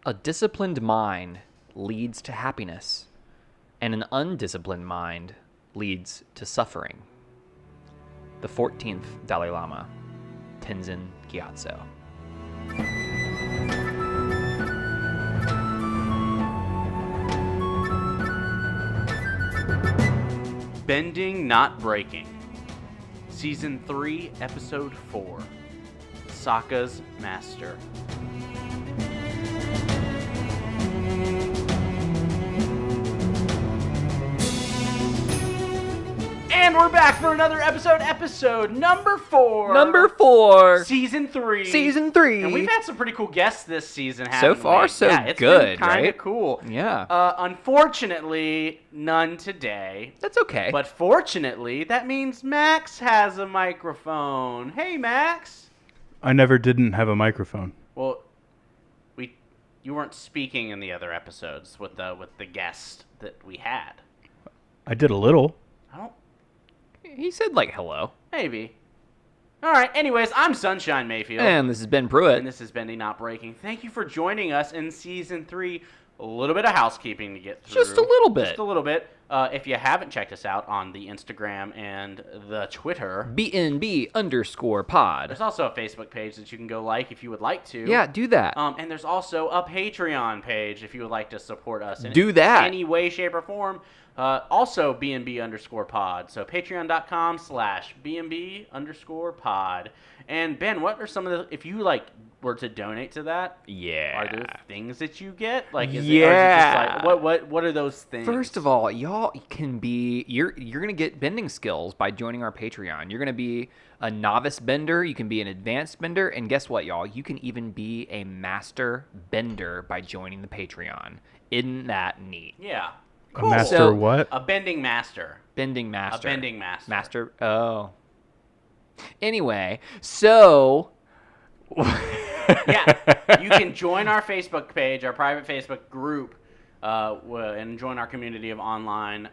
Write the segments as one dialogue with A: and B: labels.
A: A disciplined mind leads to happiness, and an undisciplined mind leads to suffering. The 14th Dalai Lama, Tenzin Gyatso.
B: Bending, Not Breaking. Season 3, Episode 4. Sokka's Master. And we're back for another episode number 4.
A: Number 4.
B: Season 3.
A: Season 3.
B: And we've had some pretty cool guests this season, haven't
A: So far,
B: we?
A: so
B: yeah, it's
A: good,
B: been kind of
A: right?
B: cool.
A: Yeah.
B: Unfortunately, none today.
A: That's okay.
B: But fortunately, that means Max has a microphone. Hey, Max.
C: I never didn't have a microphone.
B: Well, you weren't speaking in the other episodes with the guest that we had.
C: I did a little.
B: I don't.
A: He said, like, hello.
B: Maybe. All right. Anyways, I'm Sunshine Mayfield.
A: And this is Ben Pruitt.
B: And this is Bending Not Breaking. Thank you for joining us in Season 3. A little bit of housekeeping to get through.
A: Just a little bit.
B: Just a little bit. If you haven't checked us out on the Instagram and the Twitter.
A: BNB_pod.
B: There's also a Facebook page that you can go like if you would like to.
A: Yeah, do that.
B: And there's also a Patreon page if you would like to support us in
A: Do that.
B: any way, shape, or form. Also, BNB_pod. So patreon.com/BNB_pod. And Ben, what are some of the, if you were to donate to that?
A: Yeah.
B: Are there things that you get? Or is it
A: Yeah.
B: just what are those things?
A: First of all, y'all can be, you're going to get bending skills by joining our Patreon. You're going to be a novice bender. You can be an advanced bender. And guess what, y'all? You can even be a master bender by joining the Patreon. Isn't that neat?
B: Yeah.
C: A
B: Cool.
C: master
A: So-
C: what?
B: A bending master.
A: Bending master.
B: A bending master.
A: Master. Oh. Anyway, so.
B: Yeah, you can join our Facebook page, our private Facebook group, and join our community of online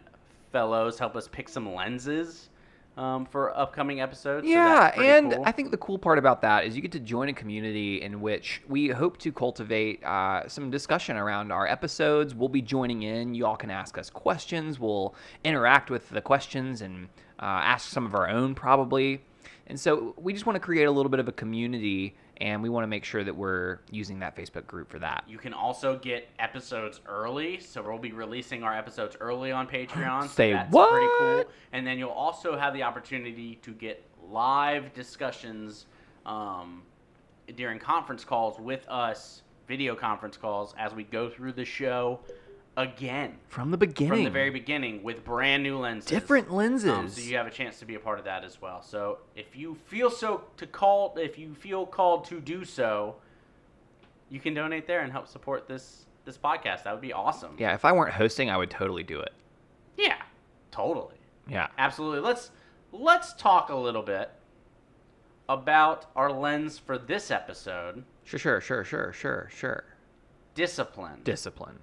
B: fellows. Help us pick some lenses for upcoming episodes.
A: Yeah,
B: so that's pretty
A: and
B: cool.
A: I think the cool part about that is you get to join a community in which we hope to cultivate some discussion around our episodes. We'll be joining in. You all can ask us questions. We'll interact with the questions and ask some of our own probably. And so we just want to create a little bit of a community, and we want to make sure that we're using that Facebook group for that.
B: You can also get episodes early, so we'll be releasing our episodes early on Patreon.
A: Say
B: so that's
A: what?
B: pretty cool. And then you'll also have the opportunity to get live discussions during conference calls with us, video conference calls, as we go through the show again.
A: From the beginning.
B: From the very beginning with brand new lenses.
A: Different lenses.
B: So you have a chance to be a part of that as well. So if you feel called to do so, you can donate there and help support this podcast. That would be awesome.
A: Yeah, if I weren't hosting, I would totally do it.
B: Yeah, totally.
A: Yeah.
B: Absolutely. Let's talk a little bit about our lens for this episode.
A: Sure.
B: Discipline.
A: Discipline.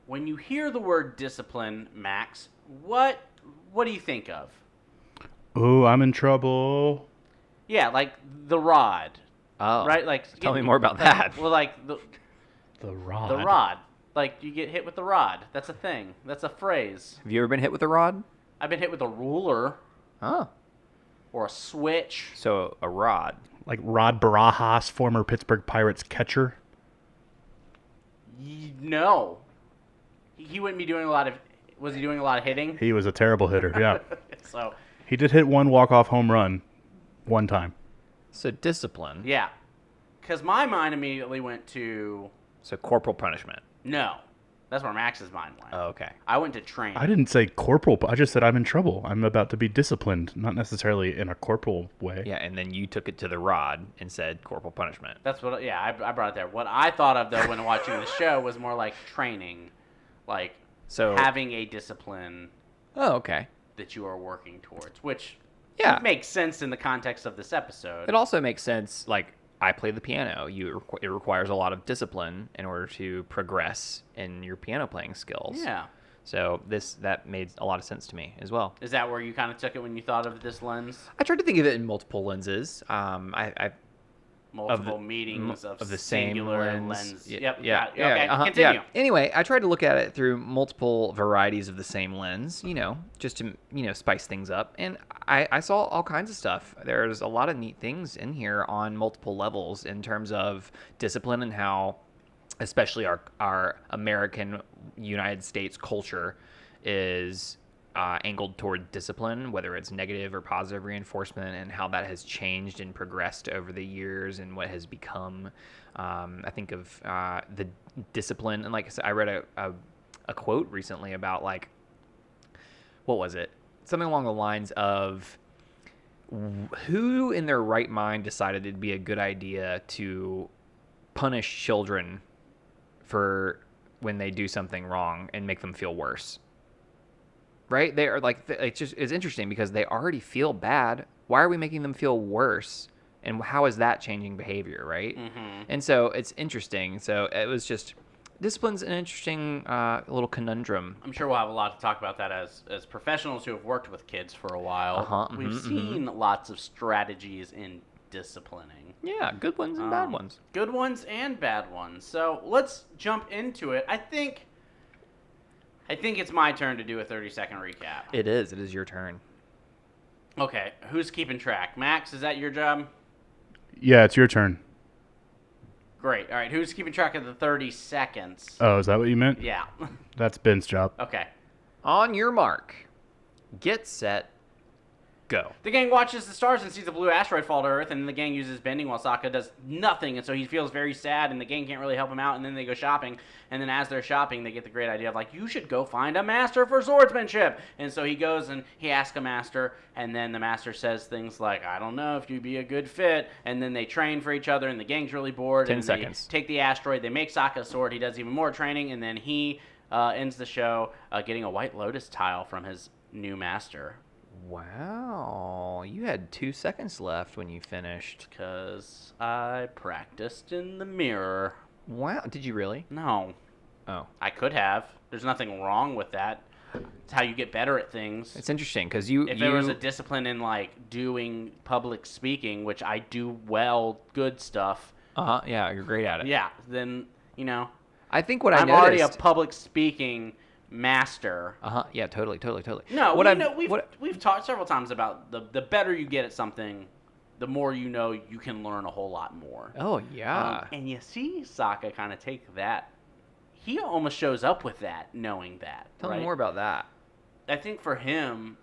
B: When you hear the word discipline, Max, what do you think of?
C: Oh, I'm in trouble.
B: Yeah, like the rod.
A: Oh.
B: Right? Like
A: Tell me more about that.
B: Well, like
C: The rod.
B: the rod. Like you get hit with the rod. That's a thing. That's a phrase.
A: Have you ever been hit with a rod?
B: I've been hit with a ruler
A: Oh.
B: or a switch.
A: So a rod.
C: Like Rod Barajas, former Pittsburgh Pirates catcher.
B: No. He wouldn't be doing a lot of... Was he doing a lot of hitting?
C: He was a terrible hitter, yeah.
B: So,
C: He did hit one walk-off home run one time.
A: So discipline.
B: yeah. Because my mind immediately went to...
A: So corporal punishment.
B: No. That's where Max's mind went.
A: Oh, okay.
B: I went to train.
C: I didn't say corporal, I just said I'm in trouble. I'm about to be disciplined, not necessarily in a corporal way.
A: Yeah, and then you took it to the rod and said corporal punishment.
B: That's what... Yeah, I brought it there. What I thought of, though, when watching the show was more like training. Like
A: So
B: having a discipline
A: Oh, okay.
B: that you are working towards, which
A: Yeah.
B: makes sense in the context of this episode.
A: It also makes sense, like, I play the piano. It requires a lot of discipline in order to progress in your piano playing skills.
B: Yeah.
A: So that made a lot of sense to me as well.
B: Is that where you kind of took it when you thought of this lens?
A: I tried to think of it in multiple lenses. I
B: multiple meetings of
A: the same
B: singular
A: lens.
B: Yep.
A: Yeah.
B: Okay.
A: Uh-huh,
B: Continue.
A: yeah. Anyway, I tried to look at it through multiple varieties of the same lens, just to spice things up, and I saw all kinds of stuff. There's a lot of neat things in here on multiple levels in terms of discipline and how, especially our American United States culture is angled toward discipline, whether it's negative or positive reinforcement, and how that has changed and progressed over the years and what has become. I think of the discipline, and like I said, I read a quote recently about what was it? Something along the lines of who in their right mind decided it'd be a good idea to punish children for when they do something wrong and make them feel worse. Right? They are it's interesting because they already feel bad. Why are we making them feel worse? And how is that changing behavior, right?
B: Mm-hmm.
A: And so it's interesting. So it was just, discipline's an interesting little conundrum.
B: I'm sure we'll have a lot to talk about that as professionals who have worked with kids for a while. We've seen lots of strategies in disciplining.
A: Yeah, good ones and bad ones.
B: Good ones and bad ones. So let's jump into it. I think it's my turn to do a 30-second recap.
A: It is. It is your turn.
B: Okay, who's keeping track? Max, is that your job?
C: Yeah, it's your turn.
B: Great. All right, who's keeping track of the 30 seconds?
C: Oh, is that what you meant?
B: Yeah.
C: That's Ben's job.
B: Okay.
A: On your mark, get set, go.
B: The gang watches the stars and sees a blue asteroid fall to Earth, and the gang uses bending while Sokka does nothing, and so he feels very sad, and the gang can't really help him out, and then they go shopping, and then as they're shopping, they get the great idea of, you should go find a master for swordsmanship, and so he goes and he asks a master, and then the master says things like, I don't know if you'd be a good fit, and then they train for each other, and the gang's really bored,
A: 10
B: and
A: seconds.
B: They take the asteroid, they make Sokka a sword, he does even more training, and then he ends the show getting a White Lotus tile from his new master.
A: Wow, you had 2 seconds left when you finished.
B: Because I practiced in the mirror.
A: Wow, did you really?
B: No.
A: Oh.
B: I could have. There's nothing wrong with that. It's how you get better at things.
A: It's interesting because
B: If there was a discipline in, doing public speaking, which I do well, good stuff.
A: Uh-huh, yeah, you're great at it.
B: Yeah, then,
A: I think what
B: I'm
A: noticed...
B: already a public speaking master.
A: Yeah, totally.
B: No, we've talked several times about the better you get at something, the more you can learn a whole lot more.
A: Oh, yeah.
B: And you see Sokka kind of take that. He almost shows up with that, knowing that.
A: Tell me more about that.
B: I think for him,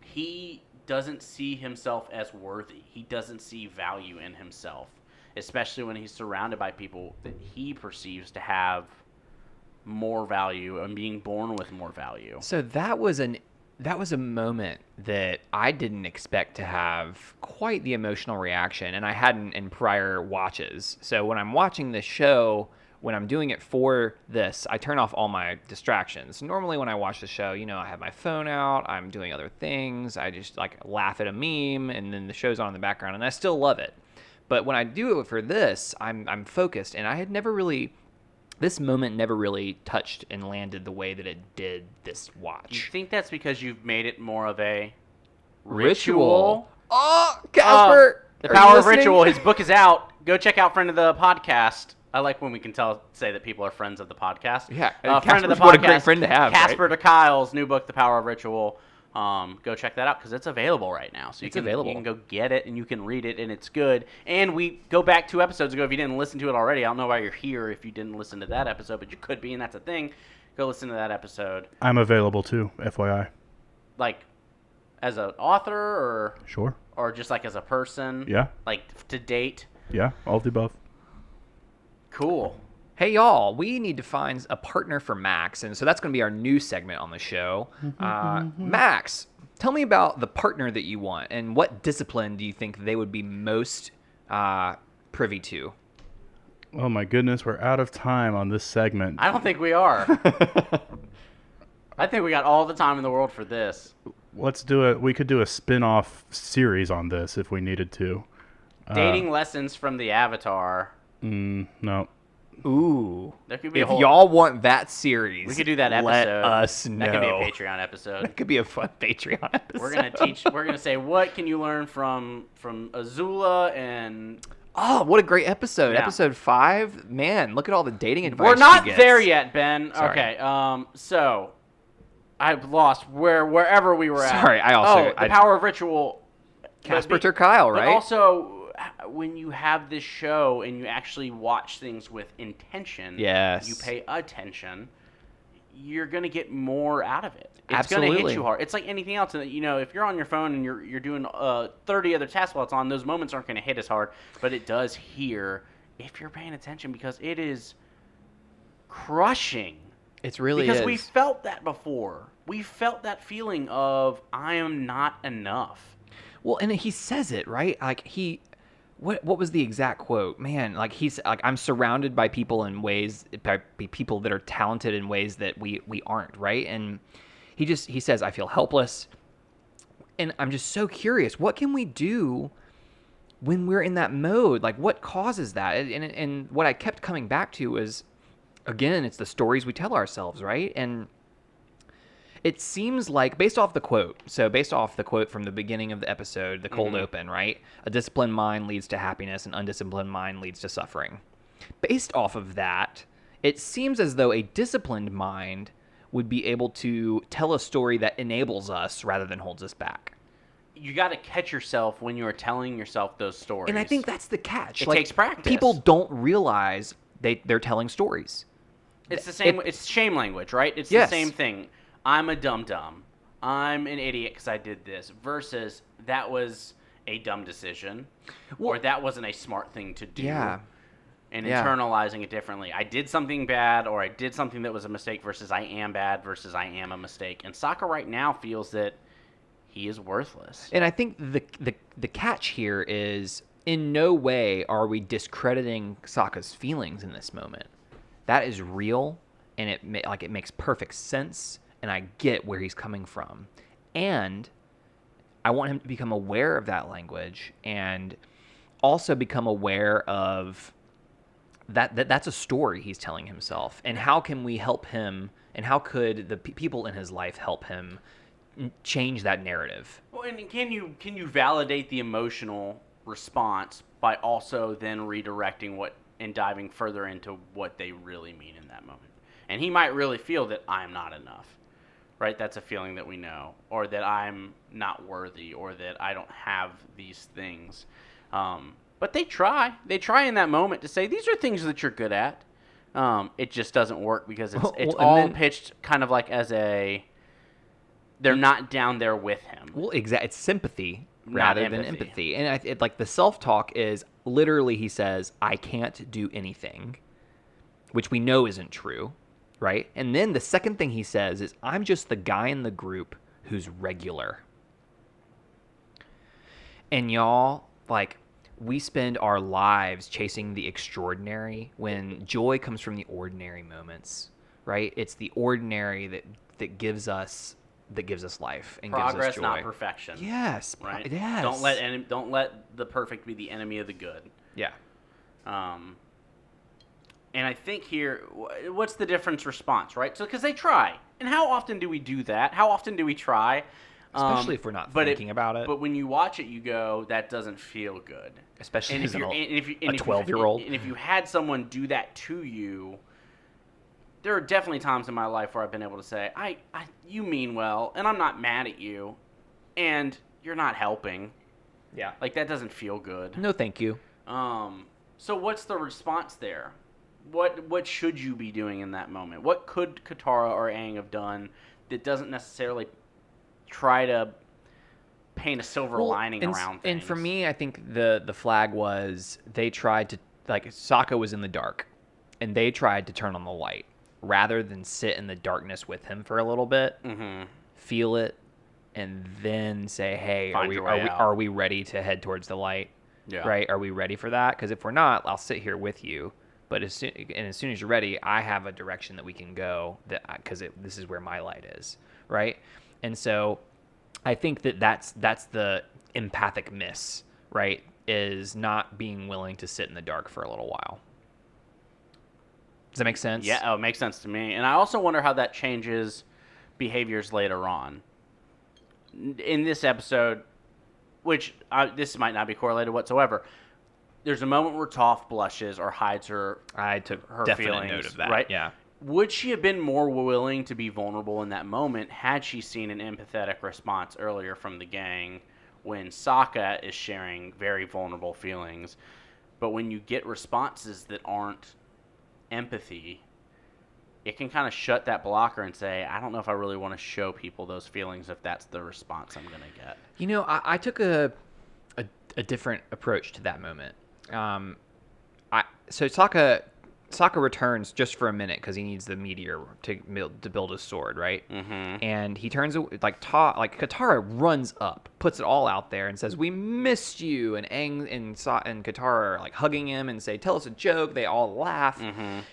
B: he doesn't see himself as worthy. He doesn't see value in himself, especially when he's surrounded by people that he perceives to have more value and being born with more value.
A: So that was a moment that I didn't expect to have quite the emotional reaction, and I hadn't in prior watches. So when I'm watching this show, when I'm doing it for this, I turn off all my distractions. Normally when I watch the show, I have my phone out, I'm doing other things, I just laugh at a meme, and then the show's on in the background, and I still love it. But when I do it for this, I'm focused, and I had never really... This moment never really touched and landed the way that it did this watch.
B: You think that's because you've made it more of a
A: ritual? Oh, Casper!
B: The Power of Ritual. His book is out. Go check out friend of the podcast. I like when we can say that people are friends of the podcast.
A: Yeah,
B: friend of the podcast.
A: What a great friend to have.
B: Casper
A: right?
B: DeKyle's new book, The Power of Ritual. Go check that out because it's available right now. So
A: available.
B: You can go get it and you can read it and it's good. And we go back 2 episodes ago. If you didn't listen to it already, I don't know why you're here if you didn't listen to that episode, but you could be, and that's a thing. Go listen to that episode.
C: I'm available too, FYI.
B: As an author or
C: Sure.
B: Or just as a person?
C: Yeah.
B: To date?
C: Yeah, all of the above.
B: Cool.
A: Hey, y'all, we need to find a partner for Max, and so that's going to be our new segment on the show. Max, tell me about the partner that you want, and what discipline do you think they would be most privy to?
C: Oh, my goodness, we're out of time on this segment.
B: I don't think we are. I think we got all the time in the world for this.
C: Let's do it. We could do a spin-off series on this if we needed to.
B: Dating lessons from the Avatar.
C: No.
A: Ooh.
B: There could be
A: if y'all want that series,
B: we could do that episode.
A: Let us know.
B: That could be a Patreon episode.
A: That could be a fun Patreon episode.
B: We're gonna say what can you learn from Azula and
A: Oh, what a great episode.
B: Yeah.
A: Episode 5. Man, look at all the dating advice
B: We're not
A: she gets.
B: there yet, Ben.
A: Sorry.
B: Okay. So I've lost wherever we were at.
A: Sorry, I also-
B: the power of ritual.
A: Casper ter Kyle, right?
B: But also, when you have this show and you actually watch things with intention,
A: Yes.
B: you pay attention, you're gonna get more out of it. It's
A: Absolutely.
B: gonna hit you hard. It's like anything else. You know, if you're on your phone and you're doing 30 other tasks while it's on, those moments aren't gonna hit as hard. But it does here if you're paying attention, because it is crushing.
A: It really
B: Because
A: is.
B: we felt that before. We felt that feeling of I am not enough.
A: Well, and he says it, right? Like what was the exact quote? Man, like he's like, I'm surrounded by people in ways, by people that are talented in ways that we aren't, right? And he says, I feel helpless. And I'm just so curious, what can we do when we're in that mode? Like, what causes that? And what I kept coming back to is, again, it's the stories we tell ourselves, right? And it seems like, based off the quote from the beginning of the episode, the cold open, right? A disciplined mind leads to happiness, an undisciplined mind leads to suffering. Based off of that, it seems as though a disciplined mind would be able to tell a story that enables us rather than holds us back.
B: You got to catch yourself when you are telling yourself those stories.
A: And I think that's the catch.
B: It takes practice.
A: People don't realize they're telling stories.
B: It's the same. It's shame language, right? It's
A: Yes.
B: the same thing. I'm a dum-dum. I'm an idiot because I did this. Versus that was a dumb decision, or that wasn't a smart thing to do.
A: Yeah.
B: And
A: Yeah.
B: internalizing it differently. I did something bad, or I did something that was a mistake, versus I am bad, versus I am a mistake. And Sokka right now feels that he is worthless.
A: And I think the catch here is, in no way are we discrediting Sokka's feelings in this moment. That is real, and it makes perfect sense, and I get where he's coming from. And I want him to become aware of that language, and also become aware of that's a story he's telling himself. And how can we help him, and how could the people in his life help him change that narrative?
B: Well, and can you validate the emotional response by also then redirecting what and diving further into what they really mean in that moment? And he might really feel that I'm not enough, right? That's a feeling that we know, or that I'm not worthy, or that I don't have these things. But they try in that moment to say, these are things that you're good at. It just doesn't work because it's all pitched kind of like as they're not down there with him.
A: Well, exactly. It's sympathy rather than
B: empathy.
A: empathy. And like the self-talk is literally, he says, I can't do anything, which we know isn't true, right? And then the second thing he says is, I'm just the guy in the group who's regular. And y'all, like, we spend our lives chasing the extraordinary when joy comes from the ordinary moments, right? It's the ordinary that gives us life and
B: Progress,
A: gives us joy.
B: not perfection.
A: Yes.
B: Right.
A: Yes.
B: Don't let the perfect be the enemy of the good.
A: Yeah.
B: And I think here, what's the difference response, right? So, because they try, and how often do we do that? How often do we try?
A: Especially if we're not thinking about it.
B: But when you watch it, you go, that doesn't feel good.
A: Especially
B: And
A: as
B: if you're, and if you, and
A: a
B: if
A: 12-year-old.
B: And if you had someone do that to you, there are definitely times in my life where I've been able to say, you mean well, and I'm not mad at you, and you're not helping.
A: Yeah.
B: Like, that doesn't feel good.
A: No, thank you.
B: So what's the response there? What should you be doing in that moment? What could Katara or Aang have done that doesn't necessarily try to paint a silver lining around things?
A: And for me, I think the flag was, they tried to, like, Sokka was in the dark, and they tried to turn on the light rather than sit in the darkness with him for a little bit, feel it, and then say, hey, are we ready to head towards the light?
B: Yeah.
A: Right? Are we ready for that? Because if we're not, I'll sit here with you. But as soon as you're ready, I have a direction that we can go, because this is where my light is, right? And so I think that's the empathic miss, right? Is not being willing to sit in the dark for a little while. Does that make sense?
B: Yeah, it makes sense to me. And I also wonder how that changes behaviors later on. In this episode, which this might not be correlated whatsoever, there's a moment where Toph blushes or hides her
A: I took
B: her
A: definite
B: feelings,
A: note of that.
B: right?
A: Yeah.
B: Would she have been more willing to be vulnerable in that moment had she seen an empathetic response earlier from the gang when Sokka is sharing very vulnerable feelings? But when you get responses that aren't empathy, it can kind of shut that blocker and say, I don't know if I really want to show people those feelings if that's the response I'm going to get.
A: You know, I took a different approach to that moment. So Sokka returns just for a minute because he needs the meteor to build his sword, right?
B: Mm-hmm.
A: And he turns Katara runs up, puts it all out there, and says, "We missed you." And Aang and Katara are like hugging him and say, "Tell us a joke." They all laugh,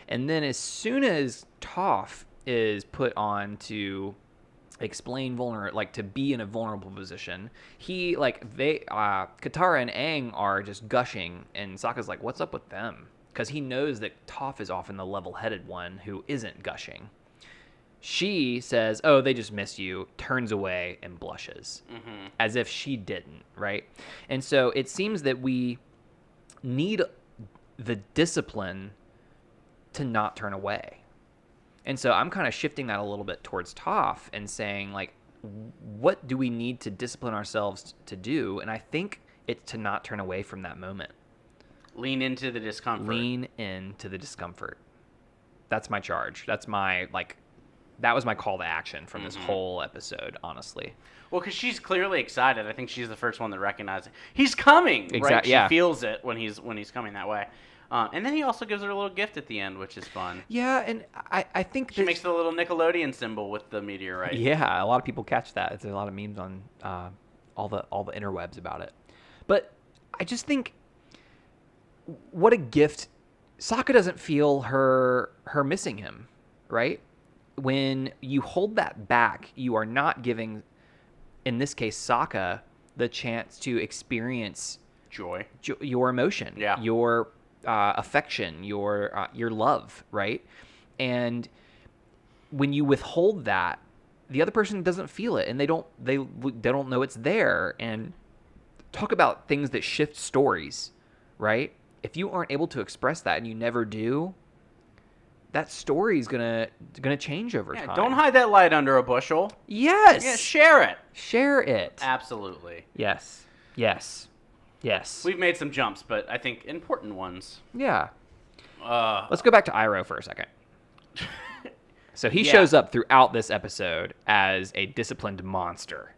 A: and then as soon as Toph is put on to explain to be in a vulnerable position, Katara and Aang are just gushing, and Sokka's like, "What's up with them?" Because he knows that Toph is often the level-headed one who isn't gushing. She says, "Oh, they just miss you," turns away and blushes, as if she didn't, right? And so it seems that we need the discipline to not turn away. And so I'm kind of shifting that a little bit towards Toph and saying, like, what do we need to discipline ourselves to do? And I think it's to not turn away from that moment.
B: Lean into the discomfort.
A: That's my charge. That was my call to action from this whole episode, honestly.
B: Well, because she's clearly excited. I think she's the first one that recognizes he's coming. Right? She feels it when he's coming that way. And then he also gives her a little gift at the end, which is fun.
A: Yeah, and I think
B: she makes the little Nickelodeon symbol with the meteorite.
A: Yeah, a lot of people catch that. There's a lot of memes on all the interwebs about it. But I just think, what a gift. Sokka doesn't feel her missing him, right? When you hold that back, you are not giving, in this case, Sokka, the chance to experience
B: joy,
A: your emotion, your affection, your love, right? And when you withhold that, the other person doesn't feel it, and they don't know it's there. And talk about things that shift stories, right? If you aren't able to express that, and you never do, that story is gonna change over time.
B: Don't hide that light under a bushel.
A: Yes.
B: Yeah, share it.
A: Share it.
B: Absolutely.
A: Yes.
B: We've made some jumps, but I think important ones.
A: Yeah. Let's go back to Iroh for a second. So he shows up throughout this episode as a disciplined monster.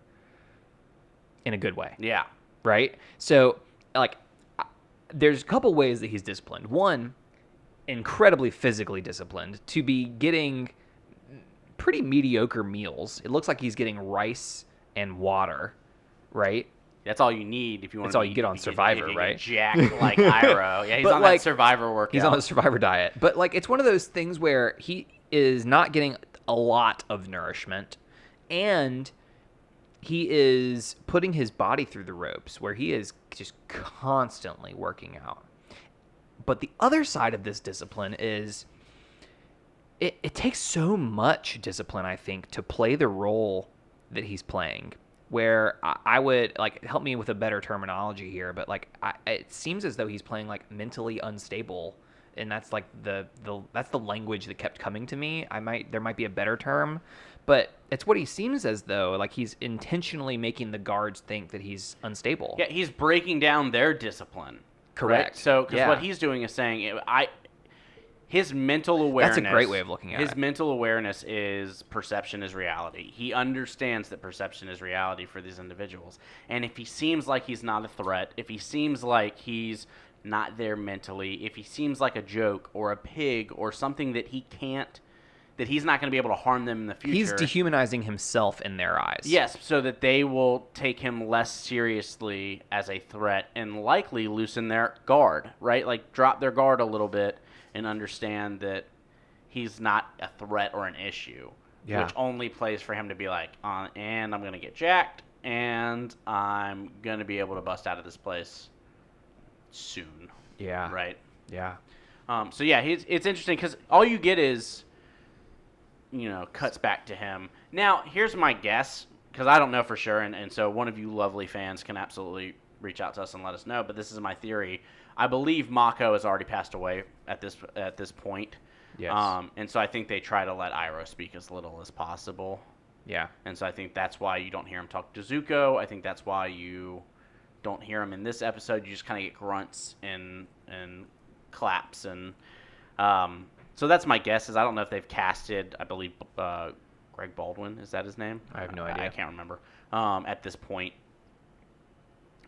A: In a good way.
B: Yeah.
A: Right? So, there's a couple ways that he's disciplined. One, incredibly physically disciplined to be getting pretty mediocre meals. It looks like he's getting rice and water, right?
B: That's all you need if you want.
A: That's all you get on Survivor, right?
B: Jacked like Iroh. Yeah, he's on that Survivor workout.
A: He's on the Survivor diet. But it's one of those things where he is not getting a lot of nourishment, and he is putting his body through the ropes, where he is just constantly working out. But the other side of this discipline is it takes so much discipline, I think, to play the role that he's playing. Where I would, help me with a better terminology here, but it seems as though he's playing mentally unstable, and that's that's the language that kept coming to me. There might be a better term, but it's what he seems as though he's intentionally making the guards think that he's unstable.
B: Yeah, he's breaking down their discipline.
A: Correct.
B: Right? So, because what he's doing is saying, his mental awareness.
A: That's a great way of looking at it.
B: His mental awareness is perception is reality. He understands that perception is reality for these individuals. And if he seems like he's not a threat, if he seems like he's not there mentally, if he seems like a joke or a pig or something that he's not going to be able to harm them in the future.
A: He's dehumanizing himself in their eyes.
B: Yes, so that they will take him less seriously as a threat and likely loosen their guard, right? Drop their guard a little bit and understand that he's not a threat or an issue, which only plays for him to be and I'm going to get jacked, and I'm going to be able to bust out of this place soon.
A: Yeah.
B: Right?
A: Yeah.
B: So, it's interesting because all you get is, cuts back to him. Now, here's my guess, because I don't know for sure, and so one of you lovely fans can absolutely reach out to us and let us know, but this is my theory. I believe Mako has already passed away at this point.
A: Yes.
B: And so I think they try to let Iroh speak as little as possible.
A: Yeah.
B: And so I think that's why you don't hear him talk to Zuko. I think that's why you don't hear him in this episode. You just kind of get grunts and claps. And so that's my guess. Is I don't know if they've casted, I believe, Greg Baldwin. Is that his name?
A: I have no idea.
B: I can't remember at this point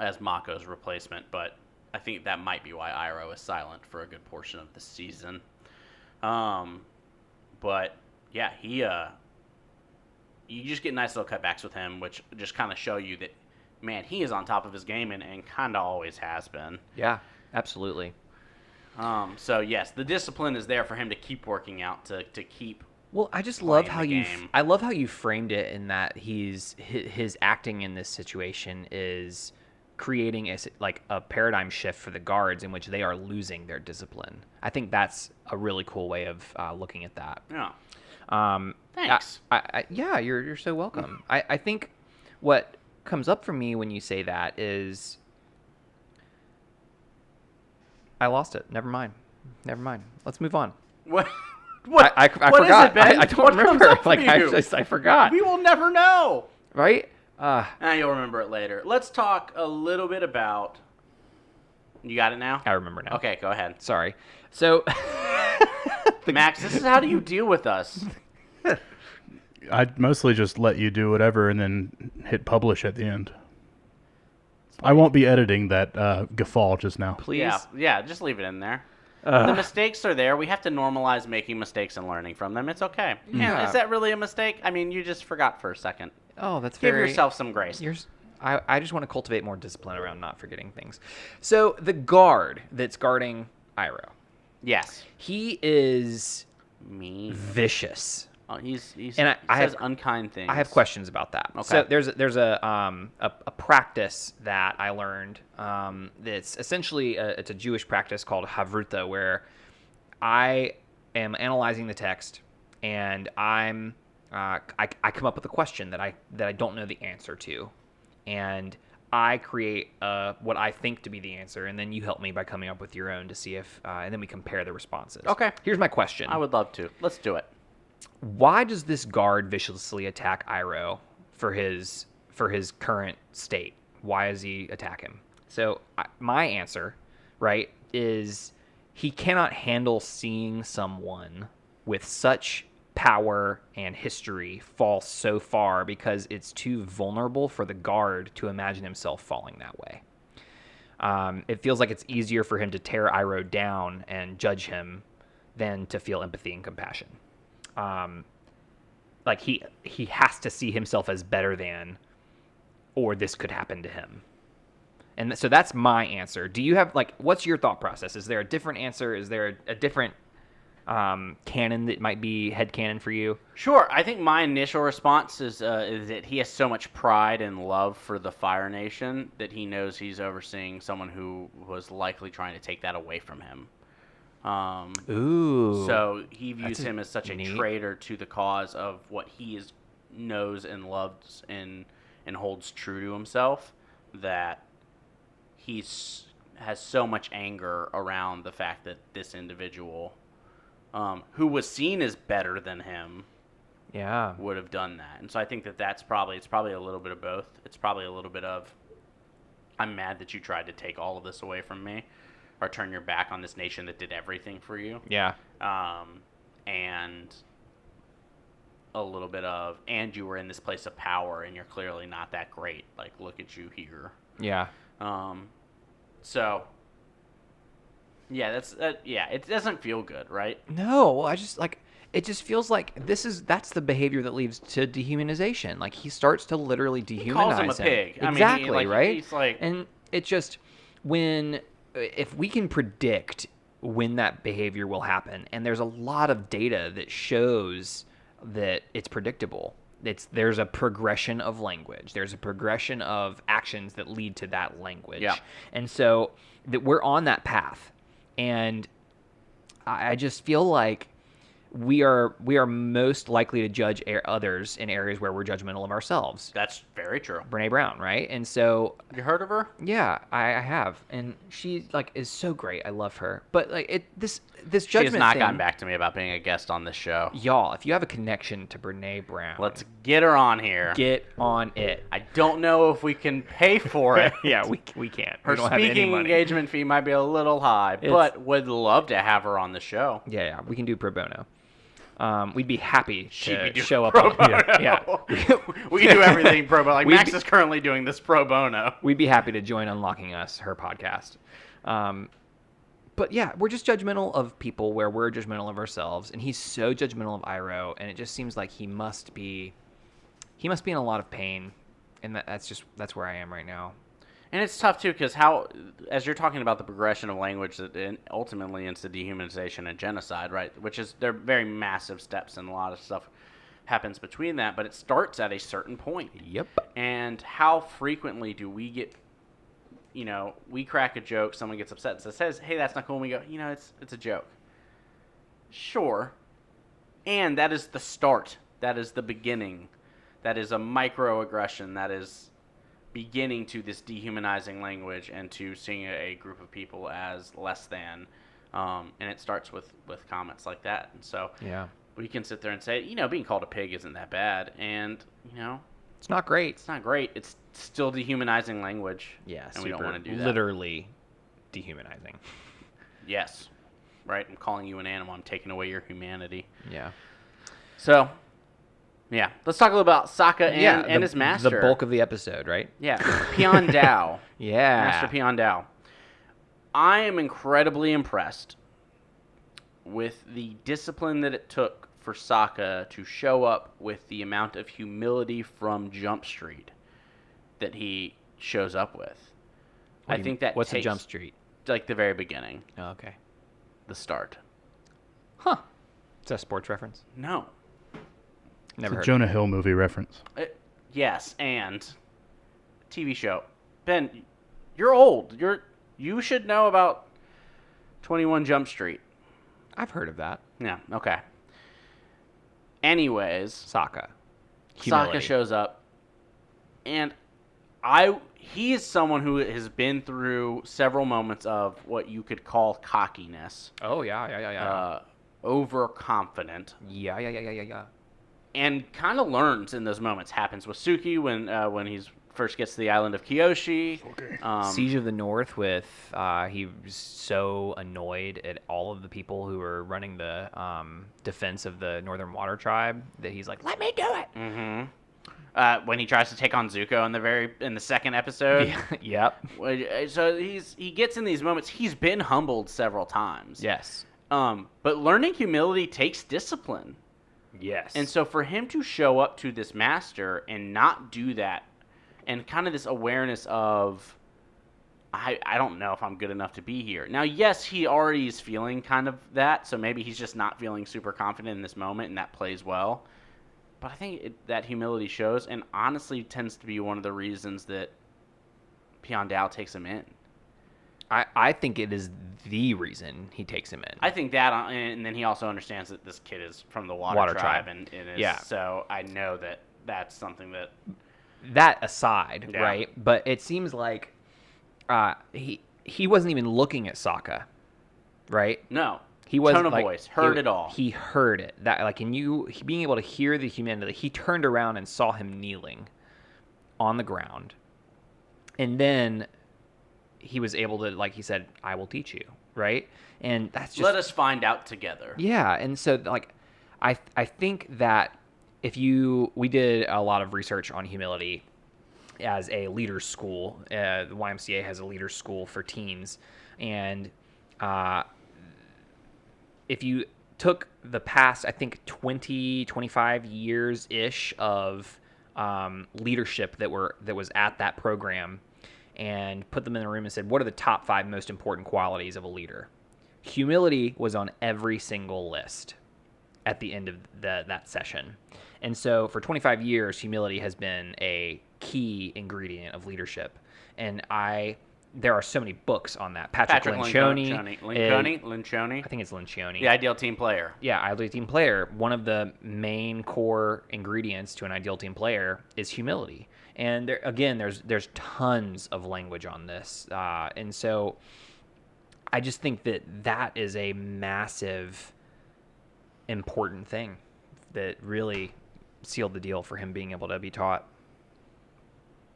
B: as Mako's replacement. But I think that might be why Iroh is silent for a good portion of the season. But, yeah, you just get nice little cutbacks with him, which just kind of show you that, man, he is on top of his game and kind of always has been.
A: Yeah, absolutely.
B: So, yes, the discipline is there for him to keep working out, to keep.
A: Well, I just love how
B: I
A: love how you framed it in that his acting in this situation is creating a paradigm shift for the guards in which they are losing their discipline. I think that's a really cool way of looking at that.
B: Yeah. Thanks.
A: Yeah, you're so welcome. I think what comes up for me when you say that is I lost it. Never mind. Let's move on.
B: What?
A: I
B: what
A: forgot.
B: Is it, Ben?
A: I don't
B: what
A: remember.
B: Comes up
A: Like
B: for you?
A: I forgot.
B: We will never know.
A: Right?
B: You'll remember it later. Let's talk a little bit about. You got it now?
A: I remember now.
B: Okay, go ahead.
A: Sorry. So,
B: Max, this is how do you deal with us?
C: I'd mostly just let you do whatever and then hit publish at the end. I won't be editing that guffaw just now.
A: please.
B: Yeah, just leave it in there. The mistakes are there. We have to normalize making mistakes and learning from them. It's okay.
A: Yeah.
B: Is that really a mistake? I mean, you just forgot for a second.
A: Oh, that's
B: Give
A: very.
B: yourself some grace.
A: I just want to cultivate more discipline around not forgetting things. So the guard that's guarding Iroh,
B: Yes.
A: he is
B: Mean.
A: vicious.
B: Oh, he
A: And
B: says
A: have
B: unkind things.
A: I have questions about that.
B: Okay.
A: So there's a practice that I learned that's essentially it's a Jewish practice called Havruta, where I am analyzing the text and I come up with a question that I don't know the answer to, and I create what I think to be the answer, and then you help me by coming up with your own to see if and then we compare the responses.
B: Okay.
A: Here's my question.
B: I would love to. Let's do it.
A: Why does this guard viciously attack Iroh for his current state? Why does he attack him? So my answer, right, is he cannot handle seeing someone with such power and history fall so far because it's too vulnerable for the guard to imagine himself falling that way. It feels like it's easier for him to tear Iroh down and judge him than to feel empathy and compassion. Like he has to see himself as better than, or this could happen to him. And so that's my answer. Do you have what's your thought process? Is there a different answer? Is there a different canon that might be headcanon for you?
B: Sure. I think my initial response is that he has so much pride and love for the Fire Nation that he knows he's overseeing someone who was likely trying to take that away from him.
A: Ooh.
B: So he views
A: That's
B: him as such a
A: neat.
B: traitor to the cause of what he knows and loves and holds true to himself, that has so much anger around the fact that this individual, who was seen as better than him,
A: Yeah.
B: would have done that. And so I think it's probably a little bit of both. It's probably a little bit of, I'm mad that you tried to take all of this away from me, or turn your back on this nation that did everything for you.
A: Yeah.
B: And a little bit of, and you were in this place of power, and you're clearly not that great. Like, look at you here.
A: Yeah.
B: So, yeah, yeah, it doesn't feel good, right?
A: No, it just feels like that's the behavior that leads to dehumanization. Like he starts to literally dehumanize
B: He calls him a pig.
A: Exactly, right?
B: He's like,
A: and it just if we can predict when that behavior will happen, and there's a lot of data that shows that it's predictable. There's a progression of language. There's a progression of actions that lead to that language.
B: Yeah.
A: And so that we're on that path. And I just feel like we are most likely to judge others in areas where we're judgmental of ourselves.
B: That's very true.
A: Brene Brown, right? And so,
B: You heard of her?
A: yeah, I have, and she like is so great. I love her, but like this
B: She
A: judgment
B: has not
A: thing,
B: gotten back to me about being a guest on this show.
A: y'all. If you have a connection to Brene Brown,
B: Let's get her on here.
A: get on it.
B: I don't know if we can pay for it.
A: Yeah, we can't.
B: Her
A: we don't have any
B: speaking
A: money.
B: engagement fee might be a little high, but would love to have her on the show.
A: Yeah, we can do pro bono. We'd be happy
B: She'd
A: to
B: be doing
A: show up.
B: pro
A: On,
B: bono.
A: yeah.
B: We can do everything pro bono. Like
A: We'd
B: Max
A: be-
B: is currently doing this pro bono.
A: We'd be happy to join Unlocking Us, her podcast. But yeah, we're just judgmental of people where we're judgmental of ourselves, and he's so judgmental of Iroh, and it just seems like he must be in a lot of pain, and that's where I am right now.
B: And it's tough too, because as you're talking about the progression of language that ultimately ends to dehumanization and genocide, right? Which is they're very massive steps, and a lot of stuff happens between that. But it starts at a certain point.
A: Yep.
B: And how frequently do we get, we crack a joke, someone gets upset and says, "Hey, that's not cool," and we go, it's a joke. Sure. And that is the start. That is the beginning. That is a microaggression. That is beginning to this dehumanizing language and to seeing a group of people as less than. And it starts with comments like that. And so
A: Yeah.
B: we can sit there and say, being called a pig isn't that bad. And,
A: It's not great.
B: it's not great. It's still dehumanizing language.
A: Yeah,
B: and we don't want to do that.
A: Literally dehumanizing.
B: Yes. Right? I'm calling you an animal. I'm taking away your humanity.
A: Yeah.
B: So, yeah. Let's talk a little about Sokka and his master.
A: The bulk of the episode, right?
B: Yeah. Pion Dao.
A: Yeah.
B: Master Pion Dao. I am incredibly impressed with the discipline that it took for Sokka to show up with the amount of humility from Jump Street that he shows up with. I think that
A: What's
B: takes,
A: a Jump Street?
B: like the very beginning,
A: Oh, okay.
B: the start.
A: Huh. Is that a sports reference?
B: No.
A: Never
C: It's a
A: heard.
C: Jonah Hill movie reference.
B: Yes, and TV show. Ben, you're old. You should know about 21 Jump Street.
A: I've heard of that.
B: Yeah, okay. Anyways,
A: Sokka.
B: Sokka shows up, and he is someone who has been through several moments of what you could call cockiness,
A: Oh yeah.
B: overconfident,
A: Yeah.
B: and kind of learns in those moments. Happens with Suki when he's first gets to the island of Kyoshi.
A: Siege of the North with he was so annoyed at all of the people who were running the defense of the Northern Water Tribe that he's like, let me do it.
B: When he tries to take on Zuko in the second episode.
A: Yep.
B: So he gets in these moments. He's been humbled several times.
A: Yes.
B: But learning humility takes discipline.
A: Yes.
B: And so for him to show up to this master and not do that, and kind of this awareness of, I don't know if I'm good enough to be here. Now, yes, he already is feeling kind of that, so maybe he's just not feeling super confident in this moment, and that plays well. But I think that humility shows, and honestly tends to be one of the reasons that Pion Dao takes him in.
A: I think it is the reason he takes him in.
B: I think that, and then he also understands that this kid is from the Water Tribe. And is,
A: Yeah.
B: So I know that that's something that...
A: That aside,
B: Yeah.
A: right? But it seems like he wasn't even looking at Sokka, right?
B: No.
A: He was
B: Tone of
A: like,
B: voice. Heard it all.
A: He heard it. That like, and being able to hear the humanity. He turned around and saw him kneeling on the ground, and then he was able to, like he said, "I will teach you." Right, and that's just
B: Let us find out together.
A: yeah. And so like, I think that we did a lot of research on humility as a leader's school. The YMCA has a leader's school for teens, and if you took the past, I think 20, 25 years ish of leadership that was at that program, and put them in a room and said, what are the top 5 most important qualities of a leader? Humility was on every single list at the end of that session. And so for 25 years, humility has been a key ingredient of leadership. And I there are so many books on that. Patrick Lencioni.
B: Lencioni.
A: I think it's Lencioni.
B: The ideal team player.
A: Yeah, ideal team player. One of the main core ingredients to an ideal team player is humility. And there's tons of language on this, and so I just think that is a massive, important thing that really sealed the deal for him being able to be taught.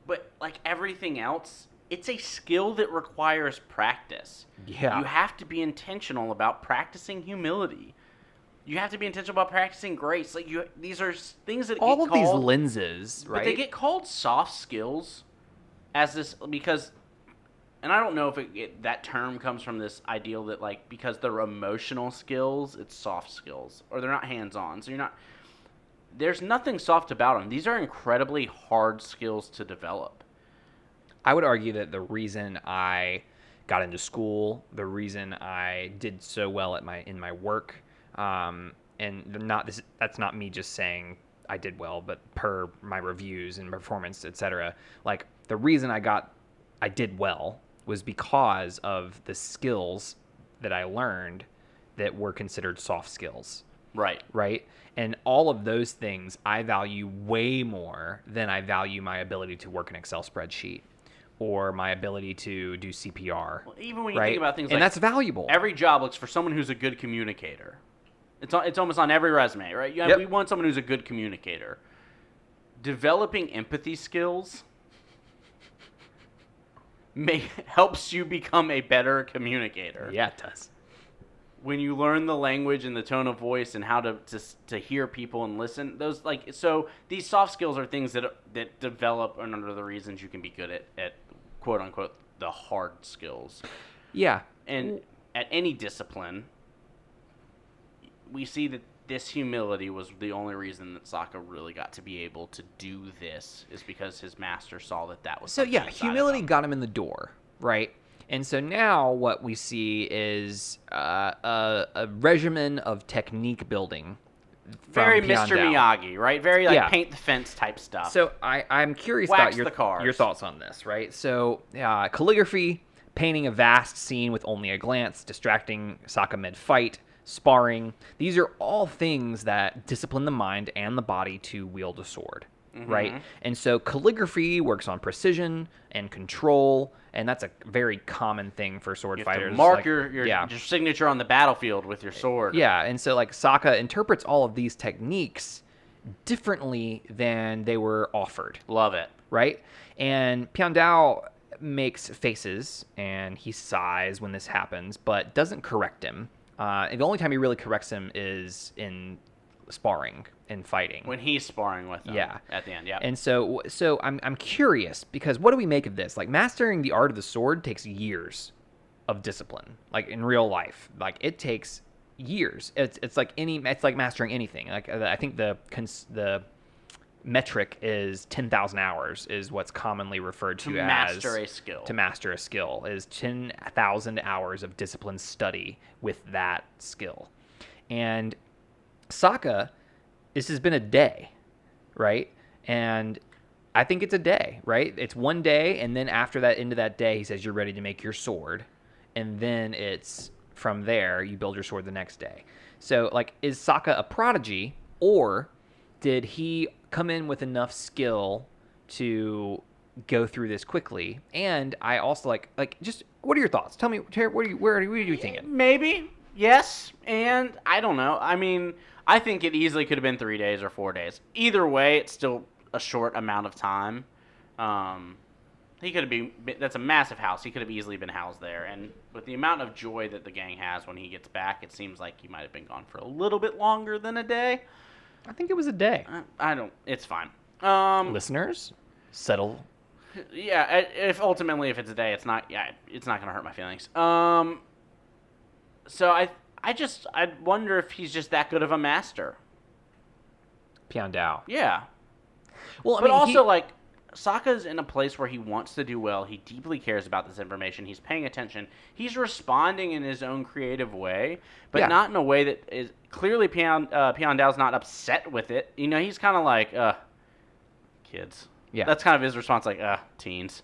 B: But like everything else, it's a skill that requires practice.
A: Yeah.
B: You have to be intentional about practicing humility. You have to be intentional about practicing grace. Like these are things that
A: all
B: get
A: of
B: called,
A: these lenses, right?
B: But they get called soft skills as this because, and I don't know if that term comes from this ideal that like because they're emotional skills, it's soft skills, or they're not hands-on. So you're not. There's nothing soft about them. These are incredibly hard skills to develop.
A: I would argue that the reason I got into school, the reason I did so well in my work, and that's not me just saying I did well, but per my reviews and performance, etc. Like the reason I did well was because of the skills that I learned that were considered soft skills. Right. And all of those things I value way more than I value my ability to work an Excel spreadsheet or my ability to do CPR.
B: Well, even when you think about things
A: and
B: like
A: that's valuable.
B: Every job looks for someone who's a good communicator. It's almost on every resume, right?
A: Yep.
B: We want someone who's a good communicator. Developing empathy skills helps you become a better communicator.
A: Yeah, it does.
B: When you learn the language and the tone of voice and how to hear people and listen, these soft skills are things that develop and are the reasons you can be good at quote unquote the hard skills.
A: Yeah.
B: And at any discipline, we see that this humility was the only reason that Sokka really got to be able to do this is because his master saw that was
A: so yeah, humility got him in the door, right? And so now what we see is a regimen of technique building.
B: Very Mr. Miyagi, right? Very paint the fence type stuff.
A: So I'm curious about your thoughts on this, right? So calligraphy, painting a vast scene with only a glance, distracting Sokka mid-fight, sparring. These are all things that discipline the mind and the body to wield a sword. Right? And so calligraphy works on precision and control, and that's a very common thing for sword fighters.
B: To mark your signature on the battlefield with your sword.
A: Yeah, and so like Sokka interprets all of these techniques differently than they were offered.
B: Love it.
A: Right? And Piandao makes faces, and he sighs when this happens, but doesn't correct him. And the only time he really corrects him is in sparring and fighting
B: when he's sparring with them at the end.
A: And so I'm curious because what do we make of this? Like mastering the art of the sword takes years of discipline. Like in real life, like it takes years. It's like mastering anything. Like I think the metric is 10,000 hours is what's commonly referred to as
B: master a skill.
A: To master a skill is 10,000 hours of disciplined study with that skill. And Sokka, this has been a day, right? And I think it's a day, right? It's one day, and then after that, into that day, he says, you're ready to make your sword. And then it's from there, you build your sword the next day. So, like, is Sokka a prodigy, or did he come in with enough skill to go through this quickly? And I also, just, what are your thoughts? Tell me, where are you thinking?
B: Maybe, yes, and I don't know. I mean, I think it easily could have been 3 days or 4 days. Either way, it's still a short amount of time. He could have been. That's a massive house. He could have easily been housed there. And with the amount of joy that the gang has when he gets back, it seems like he might have been gone for a little bit longer than a day.
A: I think it was a day.
B: I don't. It's fine.
A: Listeners, settle.
B: Yeah. If it's a day, it's not. Yeah. It's not gonna hurt my feelings. So I wonder if he's just that good of a master.
A: Piandao.
B: Yeah.
A: Well,
B: but also, Sokka's in a place where he wants to do well. He deeply cares about this information. He's paying attention. He's responding in his own creative way, but not in a way that is clearly Piandao's not upset with it. You know, he's kind of like, kids.
A: Yeah.
B: That's kind of his response, like, teens.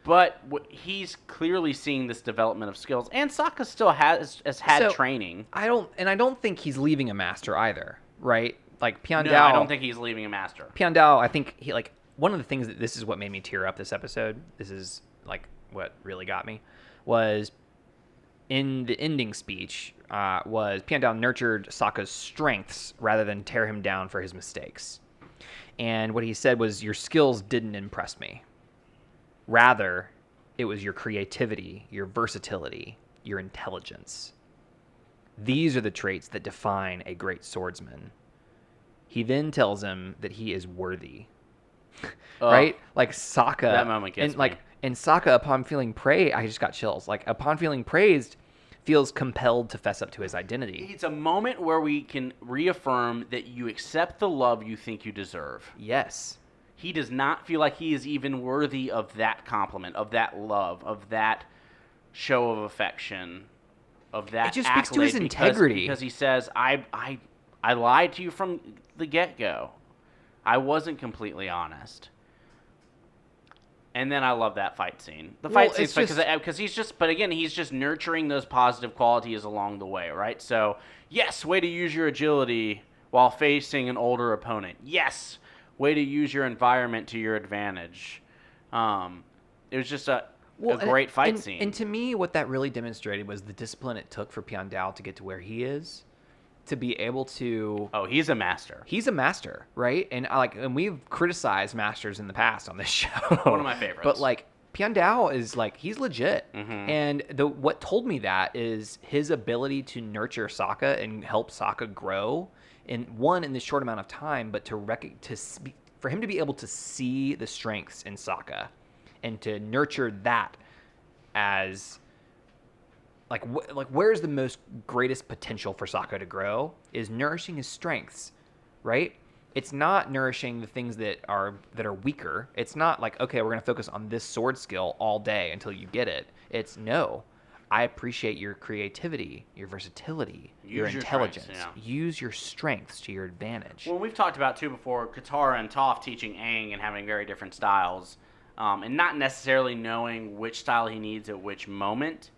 B: But he's clearly seeing this development of skills, and Sokka still has had training.
A: I don't think he's leaving a master either, right? Like Piandao.
B: No, I don't think he's leaving a master.
A: Piandao, I think he like one of the things this is what made me tear up this episode. This is like what really got me was in the ending speech. Was Piandao nurtured Sokka's strengths rather than tear him down for his mistakes, and what he said was, "Your skills didn't impress me. Rather, it was your creativity, your versatility, your intelligence. These are the traits that define a great swordsman." He then tells him that he is worthy. Right? Like Sokka.
B: That moment gets me.
A: And Sokka, upon feeling praised, I just got chills. Like, upon feeling praised, feels compelled to fess up to his identity.
B: It's a moment where we can reaffirm that you accept the love you think you deserve.
A: Yes.
B: He does not feel like he is even worthy of that compliment, of that love, of that show of affection, of that.
A: It just speaks to his integrity.
B: Because he says, I lied to you from the get-go. I wasn't completely honest. And then I love that fight scene. The fight scene, because he's just, but again, he's just nurturing those positive qualities along the way, right? So, yes, way to use your agility while facing an older opponent. Yes, way to use your environment to your advantage. It was just a great fight scene.
A: And to me, what that really demonstrated was the discipline it took for Piandao to get to where he is, to be able to.
B: Oh, he's a master.
A: He's a master, right? And and we've criticized masters in the past on this show.
B: One of my favorites.
A: But like Piandao is like, he's legit.
B: Mm-hmm.
A: And what told me that is his ability to nurture Sokka and help Sokka grow in this short amount of time, but for him to be able to see the strengths in Sokka and to nurture that as like where's the most greatest potential for Sokka to grow is nourishing his strengths, right? It's not nourishing the things that are weaker. It's not like, okay, we're going to focus on this sword skill all day until you get it. It's no. I appreciate your creativity, your versatility, your intelligence. Use your strengths to your advantage.
B: Well, we've talked about, too, before, Katara and Toph teaching Aang and having very different styles, and not necessarily knowing which style he needs at which moment.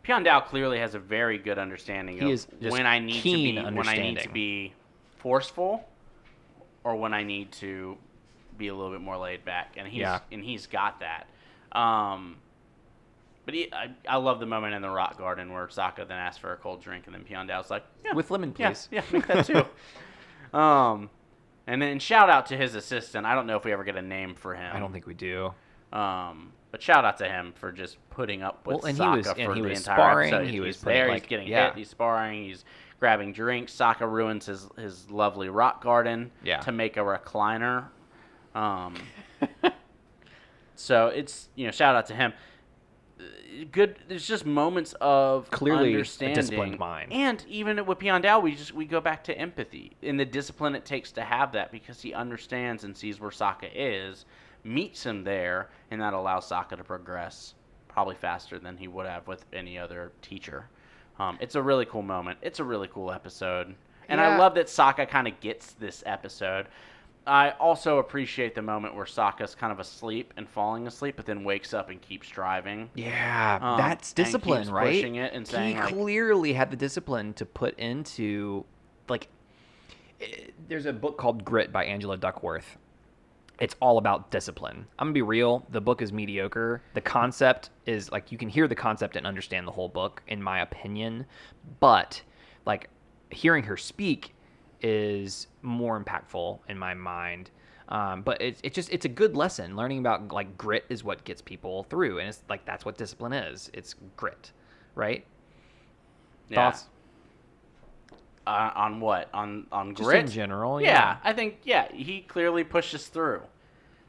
B: Piandao clearly has a very good understanding of when I need to be forceful or when I need to be a little bit more laid back, and he's got that. But I love the moment in the rock garden where Sokka then asks for a cold drink, and then Piandao's like, yeah,
A: with lemon, please.
B: Yeah, make that too. And then shout out to his assistant. I don't know if we ever get a name for him.
A: I don't think we do.
B: But shout out to him for just putting up with Sokka for the entire
A: sparring,
B: episode.
A: He was
B: there. He's getting hit. He's sparring. He's grabbing drinks. Sokka ruins his lovely rock garden to make a recliner. So it's shout out to him. Good. There's just moments of
A: clearly
B: understanding,
A: a disciplined mind,
B: and even with Piandao, we go back to empathy and the discipline it takes to have that because he understands and sees where Sokka is. Meets him there, and that allows Sokka to progress probably faster than he would have with any other teacher. It's a really cool moment. It's a really cool episode. And I love that Sokka kind of gets this episode. I also appreciate the moment where Sokka's kind of asleep and falling asleep, but then wakes up and keeps driving.
A: Yeah, that's discipline,
B: and
A: right?
B: Pushing it and saying,
A: he clearly had the discipline to put into, there's a book called Grit by Angela Duckworth. It's all about discipline. I'm going to be real. The book is mediocre. The concept is, you can hear the concept and understand the whole book, in my opinion. But, hearing her speak is more impactful in my mind. But it's a good lesson. Learning about, grit is what gets people through. And it's, that's what discipline is. It's grit, right?
B: Yeah.
A: Thoughts?
B: On what? On
A: Just
B: grit?
A: in general,
B: yeah. I think, he clearly pushes through.